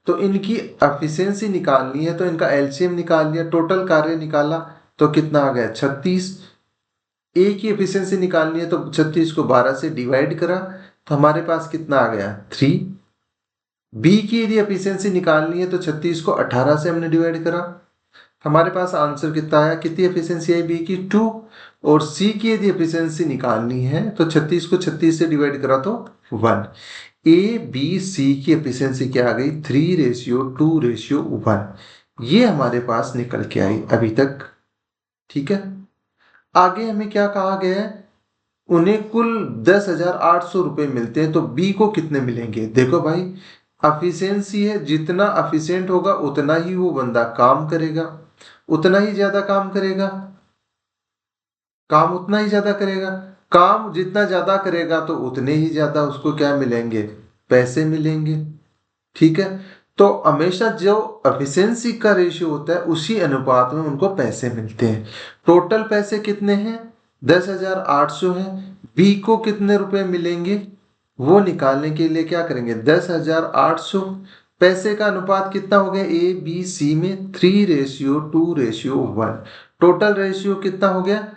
तो इनकी एफिशिएंसी निकालनी है, तो इनका एलसीएम निकाल लिया, टोटल कार्य निकाला तो कितना आ गया 36। ए की एफिशिएंसी निकालनी है तो 36 को 12 से डिवाइड करा तो हमारे पास कितना आ गया 3। बी की यदि एफिशिएंसी निकालनी है तो 36 को 18 से हमने डिवाइड करा, हमारे पास आंसर कितना आया, कितनी एफिशिएंसी आई बी की 2। और सी की यदि एफिशिएंसी निकालनी है तो 36 को 36 से डिवाइड करा तो 1। ए बी सी की एफिशिएंसी क्या आ गई, 3:2:1। ये हमारे पास निकल के आई अभी तक। ठीक है, आगे हमें क्या कहा गया है, उन्हें कुल 10,800 रुपए मिलते हैं, तो बी को कितने मिलेंगे। देखो भाई, एफिशिएंसी है, जितना एफिशिएंट होगा उतना ही वो बंदा काम करेगा, उतना ही ज्यादा काम करेगा, काम उतना ही ज्यादा करेगा, काम जितना ज्यादा करेगा तो उतने ही ज्यादा उसको क्या मिलेंगे, पैसे मिलेंगे। ठीक है, तो हमेशा जो एफिशिएंसी का रेशियो होता है उसी अनुपात में उनको पैसे मिलते हैं। टोटल पैसे कितने हैं, 10,800 हैं। बी को कितने रुपए मिलेंगे, वो निकालने के लिए क्या करेंगे, 10,800 पैसे का अनुपात कितना हो गया ए बी सी में, 3:2:1। टोटल रेशियो कितना हो गया,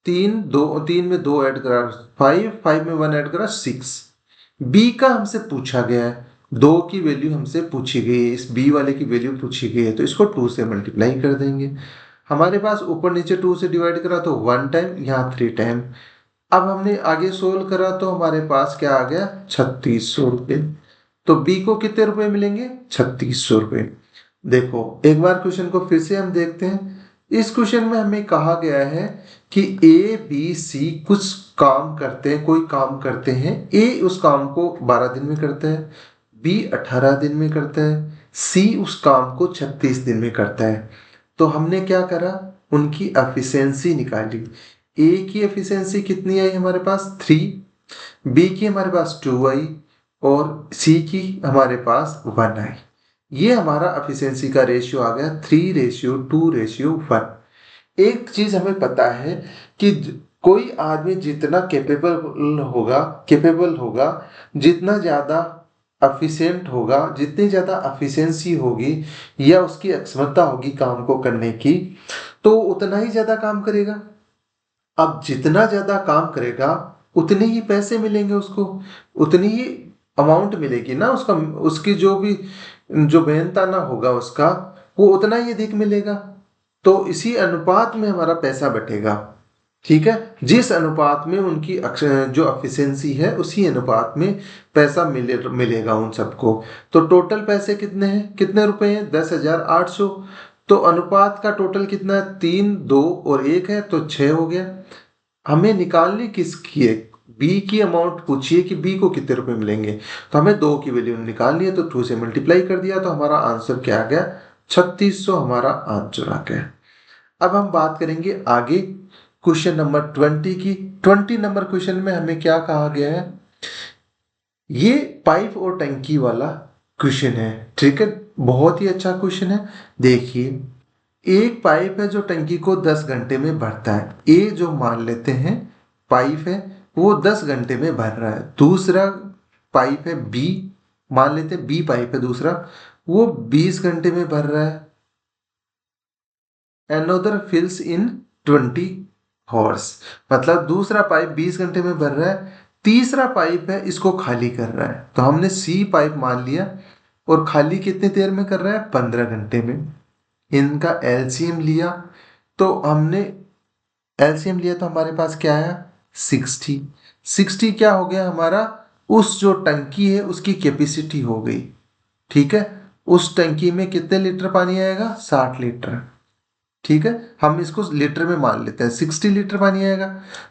3 में 2 ऐड करा 5 में 1 ऐड करा 6। बी का हमसे पूछा गया है, 2 की वैल्यू हमसे पूछी गई है, इस बी वाले की वैल्यू पूछी गई है, तो इसको 2 से मल्टीप्लाई कर देंगे। हमारे पास ऊपर नीचे 2 से डिवाइड करा तो 1 टाइम, यहाँ 3 टाइम। अब हमने आगे सोल्व करा तो हमारे पास क्या आ गया 3600 रुपये। तो बी को कितने रुपए मिलेंगे, 3600 रुपये। देखो एक बार क्वेश्चन को फिर से हम देखते हैं। इस क्वेश्चन में हमें कहा गया है कि ए बी सी कुछ काम करते हैं, कोई काम करते हैं, ए उस काम को 12 दिन में करता है, बी 18 दिन में करता है, सी उस काम को 36 दिन में करता है। तो हमने क्या करा, उनकी एफिशिएंसी निकाली। ए की एफिशिएंसी कितनी आई हमारे पास 3, बी की हमारे पास 2 आई और सी की हमारे पास 1 आई। ये हमारा एफिशिएंसी का रेशियो आ गया 3:2:1। एक चीज हमें पता है कि कोई आदमी जितना केपेबल होगा, जितना ज़्यादा एफिशिएंट होगा, जितनी ज़्यादा एफिशिएंसी होगी या उसकी क्षमता होगी काम को करने की, तो उतना ही ज़्यादा काम करेगा। अब जितना ज़्यादा काम करेगा उतने ही पैसे मिलेंगे उसको, उतनी ही अमाउंट मिलेगी ना उसका, उसकी जो भी जो मेहनताना होगा उसका, वो उतना ही अधिक मिलेगा। तो इसी अनुपात में हमारा पैसा बटेगा। ठीक है, जिस अनुपात में उनकी जो एफिशिएंसी है उसी अनुपात में पैसा मिलेगा उन सबको। तो टोटल पैसे कितने हैं, कितने रुपए हैं, 10,800। तो अनुपात का टोटल कितना है, 3, 2 और 1 है, तो 6 हो गया। हमें निकालनी किसकी है, बी की अमाउंट पूछिए कि बी को कितने रुपए मिलेंगे। तो हमें 2 की वैल्यू निकालनी है, तो 2 से मल्टीप्लाई कर दिया, तो हमारा आंसर क्या आ गया, 3600 हमारा आंसर आ गया। अब हम बात करेंगे आगे क्वेश्चन नंबर 20 की। 20 नंबर क्वेश्चन में हमें क्या कहा गया है, ये पाइप और टंकी वाला क्वेश्चन है। ठीक है, बहुत ही अच्छा क्वेश्चन है। देखिए, एक पाइप है जो टंकी को 10 घंटे में भरता है। ए जो मान लेते हैं पाइप है वो 10 घंटे में भर रहा है। दूसरा पाइप है बी, मान लेते हैं बी पाइप है दूसरा, वो 20 घंटे में भर रहा है। Another fills in 20 हॉर्स, मतलब दूसरा पाइप 20 घंटे में भर रहा है, तीसरा पाइप है इसको खाली कर रहा है। तो हमने सी पाइप मान लिया और खाली कितने देर में कर रहा है, 15 घंटे में। इनका एलसीएम लिया, तो हमने एलसीएम लिया तो हमारे पास क्या आया, 60। 60 क्या हो गया हमारा, उस जो टंकी है उसकी कैपेसिटी हो गई। ठीक है, उस टंकी में कितने लीटर पानी आएगा, 60 लीटर। ठीक है, हम इसको लीटर में मान लेते हैं, 60 लीटर पानी आएगा।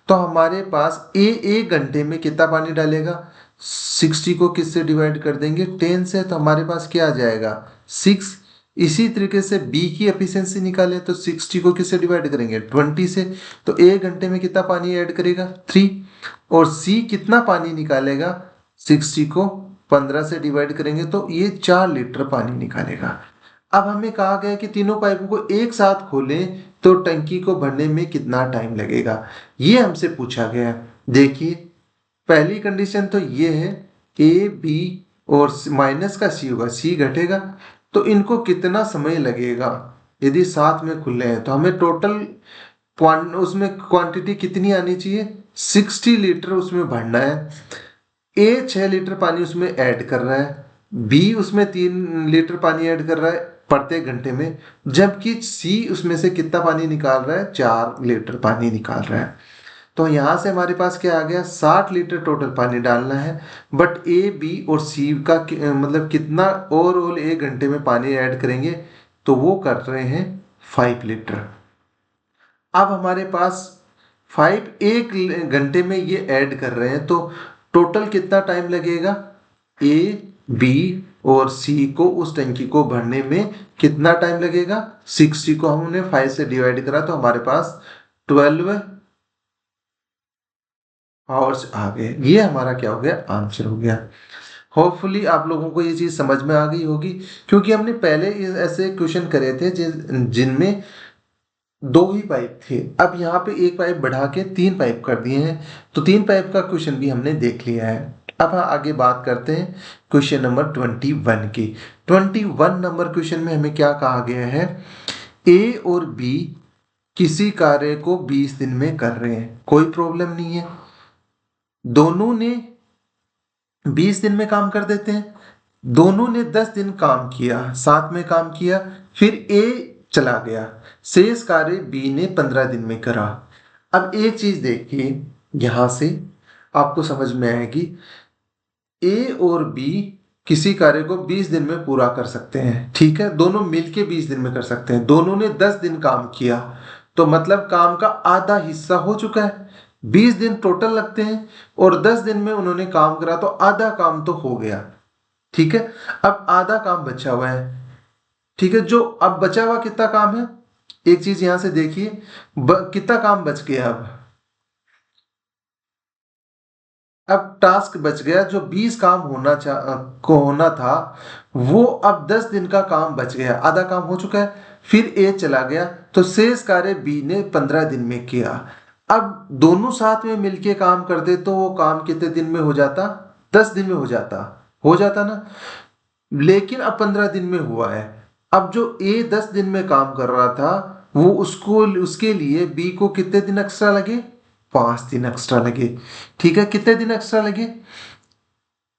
तो हमारे पास ए एक घंटे में कितना पानी डालेगा, 60 को किससे डिवाइड कर देंगे, 10 से, तो हमारे पास क्या आ जाएगा, 6। इसी तरीके से बी की एफिशिएंसी निकाले तो 60 को किससे डिवाइड करेंगे, 20 से, तो एक घंटे में कितना पानी ऐड करेगा, 3। और सी कितना पानी निकालेगा, 60 को 15 से डिवाइड करेंगे तो ये 4 लीटर पानी निकालेगा। अब हमें कहा गया कि तीनों पाइपों को एक साथ खोलें तो टंकी को भरने में कितना टाइम लगेगा, ये हमसे पूछा गया है। देखिए, पहली कंडीशन तो ये है, ए बी और माइनस का सी होगा, सी घटेगा, तो इनको कितना समय लगेगा। यदि साथ में खुले हैं तो हमें टोटल उसमें क्वांटिटी कितनी आनी चाहिए, 60 लीटर उसमें भरना है। ए 6 लीटर पानी उसमें ऐड कर रहा है, बी उसमें 3 लीटर पानी ऐड कर रहा है प्रत्येक घंटे में, जबकि सी उसमें से कितना पानी निकाल रहा है, 4 लीटर पानी निकाल रहा है। तो यहां से हमारे पास क्या आ गया, 60 लीटर टोटल पानी डालना है। बट ए बी और सी का मतलब कितना ओवरऑल एक घंटे में पानी ऐड करेंगे, तो वो कर रहे हैं 5 लीटर। अब हमारे पास 5 एक घंटे में ये ऐड कर रहे हैं, तो टोटल कितना टाइम लगेगा, ए बी और सी को उस टंकी को भरने में कितना टाइम लगेगा, 60 को हमने 5 से डिवाइड करा तो हमारे पास 12 आवर्स आ गए। ये हमारा क्या हो गया, आंसर हो गया। होपफुली आप लोगों को ये चीज समझ में आ गई होगी, क्योंकि हमने पहले ऐसे क्वेश्चन करे थे जिनमें 2 ही पाइप थे। अब यहाँ पे एक पाइप बढ़ा के 3 पाइप कर दिए हैं, तो 3 पाइप का क्वेश्चन भी हमने देख लिया है। अब हम आगे बात करते हैं क्वेश्चन नंबर 21 की। 21 नंबर क्वेश्चन में हमें क्या कहा गया है, ए और बी किसी कार्य को 20 दिन में कर रहे हैं, कोई प्रॉब्लम नहीं है, दोनों ने 20 दिन में काम कर देते हैं। दोनों ने 10 दिन काम किया, साथ में काम किया, फिर ए चला गया, शेष कार्य बी ने 15 दिन में करा। अब एक चीज देखिए, यहां से आपको समझ में आएगी, ए और बी किसी कार्य को 20 दिन में पूरा कर सकते हैं। ठीक है, दोनों मिलके 20 दिन में कर सकते हैं। दोनों ने 10 दिन काम किया, तो मतलब काम का आधा हिस्सा हो चुका है। 20 दिन टोटल लगते हैं और 10 दिन में उन्होंने काम करा, तो आधा काम तो हो गया। ठीक है, अब आधा काम बचा हुआ है। ठीक है, जो अब बचा हुआ कितना काम है, एक चीज यहां से देखिए, कितना काम बच गया। अब टास्क बच गया, जो 20 काम होना था, वो अब 10 दिन का काम बच गया, आधा काम हो चुका है। फिर ए चला गया, तो शेष कार्य बी ने 15 दिन में किया। अब दोनों साथ में मिलके काम करते तो वो काम कितने दिन में हो जाता? 10 दिन में हो जाता ना। लेकिन अब 15 दिन में हुआ है। अब जो ए 10 दिन में काम कर रहा था, वो उसके लिए बी को कितने दिन एक्स्ट्रा लगे? 5 दिन एक्स्ट्रा लगे। ठीक है, कितने दिन एक्स्ट्रा लगे?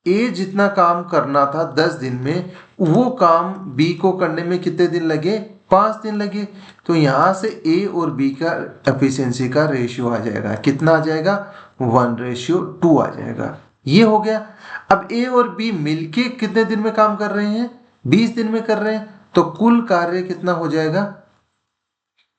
ए जितना काम करना था 10 दिन में, वो काम बी को करने में कितने दिन लगे? 5 दिन लगे। तो यहां से ए और बी का एफिशिएंसी का रेशियो आ जाएगा। कितना आ जाएगा? 1:2 आ जाएगा। ये हो गया। अब ए और बी मिलके कितने दिन में काम कर रहे हैं? 20 दिन में कर रहे हैं। तो कुल कार्य कितना हो जाएगा?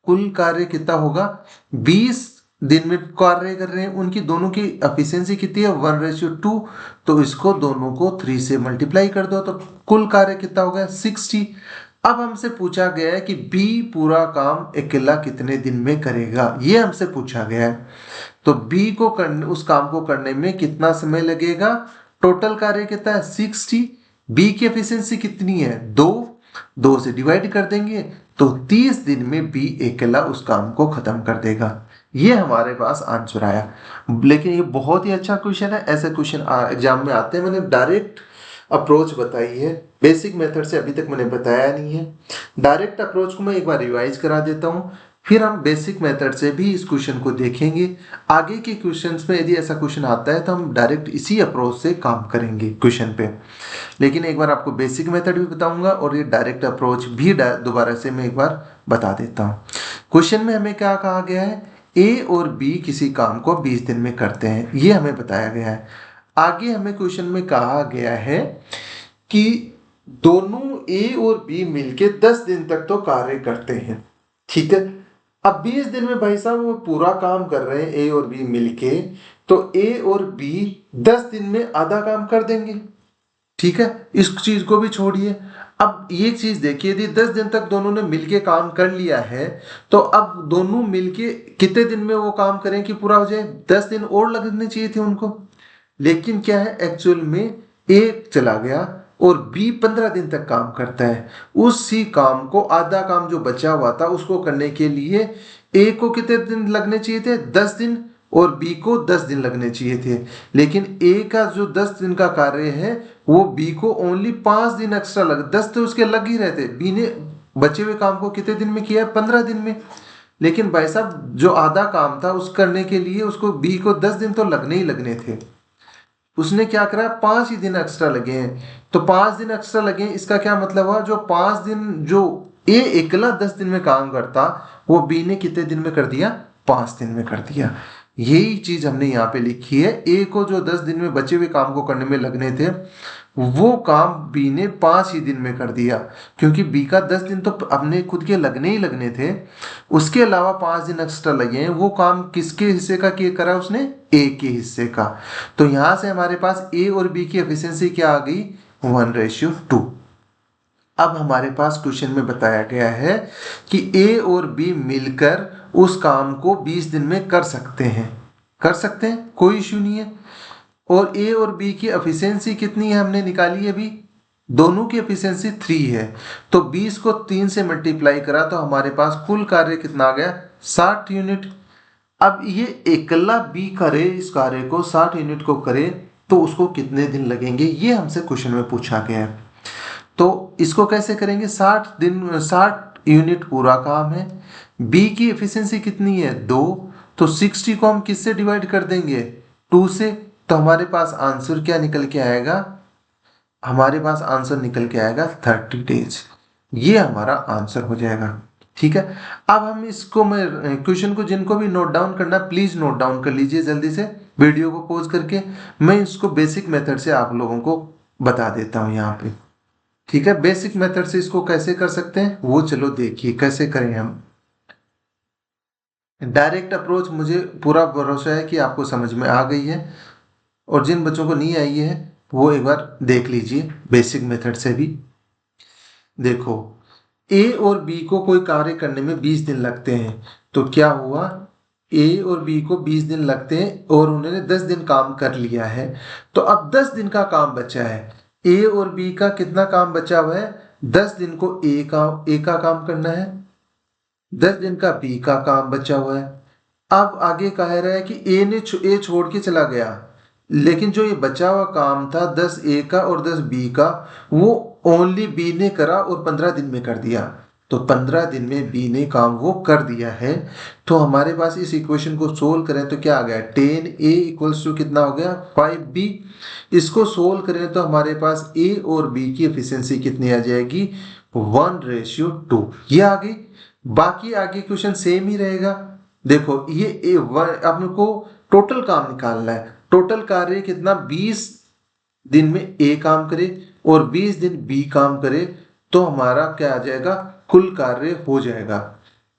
कुल कार्य कितना होगा? 20 दिन में कार्य कर रहे हैं। उनकी दोनों की एफिशिएंसी कितनी है? 1:2। तो इसको दोनों को 3 से मल्टीप्लाई कर दो, तो कुल कार्य कितना हो गया? 60। अब हमसे पूछा गया है कि बी पूरा काम अकेला कितने दिन में करेगा, ये हमसे पूछा गया है। तो बी को करने, उस काम को करने में कितना समय लगेगा? टोटल कार्य कितना है? 60। बी की एफिशिएंसी कितनी है? 2 से डिवाइड कर देंगे तो 30 दिन में बी अकेला उस काम को खत्म कर देगा। ये हमारे पास आंसर आया। लेकिन ये बहुत ही अच्छा क्वेश्चन है। ऐसे क्वेश्चन एग्जाम में आते हैं। मैंने डायरेक्ट अप्रोच बताई है, बेसिक मेथड से अभी तक मैंने बताया नहीं है। डायरेक्ट अप्रोच को मैं एक बार रिवाइज करा देता हूँ, फिर हम बेसिक मेथड से भी इस क्वेश्चन को देखेंगे। आगे के क्वेश्चंस में यदि ऐसा क्वेश्चन आता है तो हम डायरेक्ट इसी अप्रोच से काम करेंगे क्वेश्चन पे। लेकिन एक बार आपको बेसिक मेथड भी बताऊंगा और ये डायरेक्ट अप्रोच भी दोबारा से मैं एक बार बता देता हूँ। क्वेश्चन में हमें क्या कहा गया है? ए और बी किसी काम को 20 दिन में करते हैं, ये हमें बताया गया है। आगे हमें क्वेश्चन में कहा गया है कि दोनों ए और बी मिलके 10 दिन तक तो कार्य करते हैं। ठीक है, अब 20 दिन में भाई साहब वो पूरा काम कर रहे हैं ए और बी मिलके, तो ए और बी 10 दिन में आधा काम कर देंगे। ठीक है, इस चीज को भी छोड़िए। अब ये चीज देखिए, यदि 10 दिन तक दोनों ने मिलके काम कर लिया है, तो अब दोनों मिलके कितने दिन में वो काम करें कि पूरा हो जाए? 10 दिन और लगने चाहिए थे उनको। लेकिन क्या है, एक्चुअल में ए चला गया और बी 15 दिन तक काम करता है। उसी काम को, आधा काम जो बचा हुआ था उसको करने के लिए ए को कितने दिन लगने चाहिए थे? 10 दिन। और बी को 10 दिन लगने चाहिए थे। लेकिन ए का जो 10 दिन का कार्य है, वो बी को ओनली 5 दिन एक्स्ट्रा 10 तो उसके लग ही रहते। बी ने बचे हुए काम को कितने दिन में किया है? 15 दिन में। लेकिन भाई साहब जो आधा काम था उस करने के लिए उसको बी को 10 दिन तो लगने ही लगने थे। उसने क्या करा? 5 ही दिन एक्स्ट्रा लगे हैं। तो 5 दिन एक्स्ट्रा लगे हैं, इसका क्या मतलब हुआ? जो 5 दिन जो ए अकेला 10 दिन में काम करता, वो बी ने कितने दिन में कर दिया? 5 दिन में कर दिया। यही चीज हमने यहाँ पे लिखी है। ए को जो 10 दिन में बचे हुए काम को करने में लगने थे, वो काम बी ने 5 ही दिन में कर दिया। क्योंकि बी का 10 दिन तो अपने खुद के लगने ही लगने थे, उसके अलावा 5 दिन एक्स्ट्रा लगे हैं। वो काम किसके हिस्से का किया करा? उसने ए के हिस्से का। तो यहां से हमारे पास ए और बी की एफिशिएंसी क्या आ गई? 1:2। अब हमारे पास क्वेश्चन में बताया गया है कि ए और बी मिलकर उस काम को 20 दिन में कर सकते हैं। कर सकते हैं, कोई इश्यू नहीं है। और ए और बी की एफिशिएंसी कितनी है हमने निकाली अभी? दोनों की एफिशिएंसी 3 है। तो 20 को 3 से मल्टीप्लाई करा तो हमारे पास कुल कार्य कितना आ गया? 60 यूनिट। अब ये अकेला बी करे, इस कार्य को 60 यूनिट को करे, तो उसको कितने दिन लगेंगे, ये हमसे क्वेश्चन में पूछा गया है। तो इसको कैसे करेंगे? 60 दिन, 60 यूनिट पूरा काम है। बी की एफिशिएंसी कितनी है? 2। तो 60 को हम किससे डिवाइड कर देंगे? 2 से। तो हमारे पास आंसर क्या निकल के आएगा? हमारे पास आंसर निकल के आएगा 30 डेज। ये हमारा आंसर हो जाएगा। ठीक है, अब हम इसको, मैं क्वेश्चन को जिनको भी नोट डाउन करना प्लीज नोट डाउन कर लीजिए जल्दी से, वीडियो को पॉज करके। मैं इसको बेसिक मेथड से आप लोगों को बता देता हूं यहाँ पे। ठीक है, बेसिक मेथड से इसको कैसे कर सकते हैं वो चलो देखिए कैसे करें हम। डायरेक्ट अप्रोच मुझे पूरा भरोसा है कि आपको समझ में आ गई है, और जिन बच्चों को नहीं आई है वो एक बार देख लीजिए बेसिक मेथड से भी। देखो, ए और बी को कोई कार्य करने में 20 दिन लगते हैं। तो क्या हुआ? ए और बी को 20 दिन लगते हैं और उन्होंने 10 दिन काम कर लिया है। तो अब 10 दिन का काम बचा है। ए और बी का कितना काम बचा हुआ है? 10 दिन को ए का काम करना है, 10 दिन का बी का काम बचा हुआ है। अब आगे कह रहा है कि ए छोड़ के चला गया, लेकिन जो ये बचा हुआ काम था 10 ए का और 10 बी का, वो ओनली बी ने करा और 15 दिन में कर दिया। तो 15 दिन में बी ने काम वो कर दिया है। तो हमारे पास इस इक्वेशन को सोल्व करें तो क्या आ गया, 10a इक्वल्स टू कितना हो गया, 5b। इसको सोल्व करें तो हमारे पास ए और बी की एफिशिएंसी कितनी आ जाएगी, 1:2 ये आ गई। बाकी आगे क्वेश्चन सेम ही रहेगा। देखो ये अपने को टोटल काम निकालना है। टोटल कार्य कितना, 20 दिन में ए काम करे और 20 दिन बी काम करे, तो हमारा क्या आ जाएगा, कुल कार्य हो जाएगा।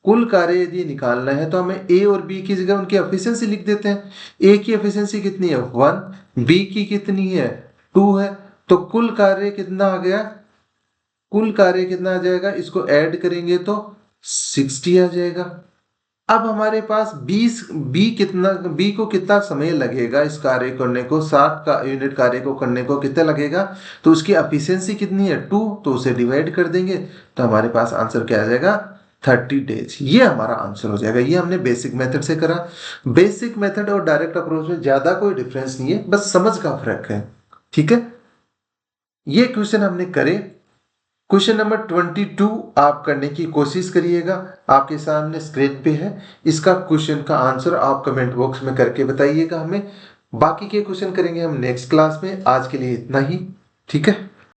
कुल कार्य यदि निकालना है तो हमें ए और बी की जगह उनकी एफिशिएंसी लिख देते हैं। ए की एफिशिएंसी कितनी है, 1, बी की कितनी है, 2 है। तो कुल कार्य कितना आ गया, कुल कार्य कितना आ जाएगा, इसको ऐड करेंगे तो 60 आ जाएगा। अब हमारे पास 20 बी को कितना समय लगेगा इस कार्य करने को, 60 का यूनिट कार्य को करने को कितना लगेगा, तो उसकी एफिशिएंसी कितनी है, 2, तो उसे डिवाइड कर देंगे तो हमारे पास आंसर क्या आ जाएगा, 30 डेज। ये हमारा आंसर हो जाएगा। ये हमने बेसिक मेथड से करा। बेसिक मेथड और डायरेक्ट अप्रोच में ज्यादा कोई डिफरेंस नहीं है, बस समझ का फर्क है। ठीक है, ये क्वेश्चन हमने करे। क्वेश्चन नंबर 22 आप करने की कोशिश करिएगा, आपके सामने स्क्रीन पे है। इसका क्वेश्चन का आंसर आप कमेंट बॉक्स में करके बताइएगा हमें। बाकी के क्वेश्चन करेंगे हम नेक्स्ट क्लास में। आज के लिए इतना ही, ठीक है।